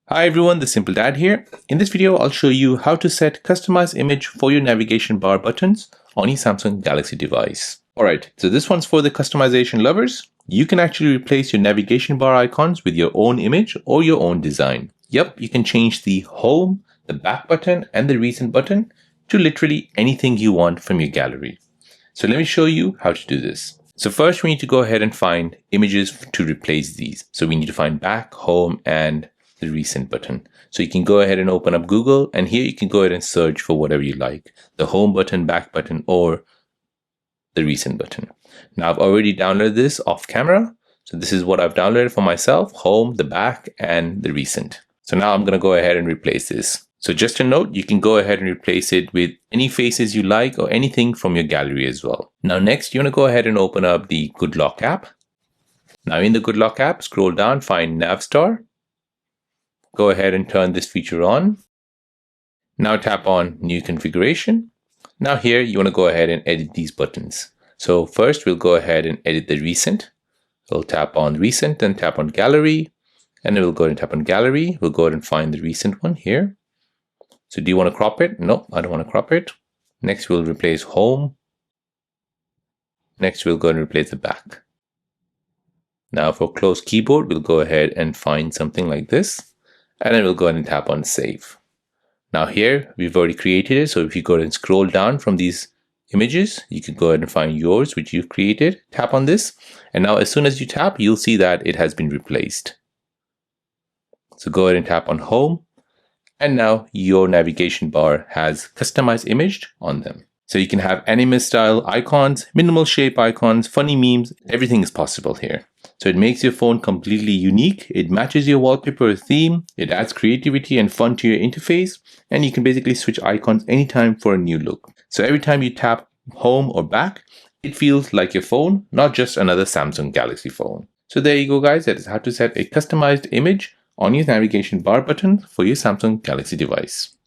Hi everyone, the Simple Dad here. In this video, I'll show you how to set customized image for your navigation bar buttons on your Samsung Galaxy device. Alright, so this one's for the customization lovers. You can actually replace your navigation bar icons with your own image or your own design. Yep, you can change the home, the back button, and the recent button to literally anything you want from your gallery. So let me show you how to do this. So first we need to go ahead and find images to replace these. So we need to find back, home, and the recent button. So you can go ahead and open up Google, and here you can go ahead and search for whatever you like, the home button, back button, or the recent button. Now I've already downloaded this off camera. So this is what I've downloaded for myself: home, the back, and the recent. So now I'm going to go ahead and replace this. So just a note, you can go ahead and replace it with any faces you like or anything from your gallery as well. Now next, you want to go ahead and open up the Good Lock app. Now in the Good Lock app, scroll down, find Navstar. Go ahead and turn this feature on. Now tap on New Configuration. Now here you want to go ahead and edit these buttons. So first we'll go ahead and edit the recent. We'll tap on Recent and tap on Gallery. And then we'll go ahead and tap on Gallery. We'll go ahead and find the recent one here. So do you want to crop it? No, I don't want to crop it. Next we'll replace Home. Next we'll go ahead and replace the back. Now for Close Keyboard, we'll go ahead and find something like this. And then we'll go ahead and tap on Save. Now here, we've already created it. So if you go ahead and scroll down from these images, you can go ahead and find yours, which you've created. Tap on this. And now as soon as you tap, you'll see that it has been replaced. So go ahead and tap on Home. And now your navigation bar has customized image on them. So you can have anime style icons, minimal shape icons, funny memes, everything is possible here. So it makes your phone completely unique. It matches your wallpaper or theme. It adds creativity and fun to your interface. And you can basically switch icons anytime for a new look. So every time you tap home or back, it feels like your phone, not just another Samsung Galaxy phone. So there you go, guys. That is how to set a customized image on your navigation bar button for your Samsung Galaxy device.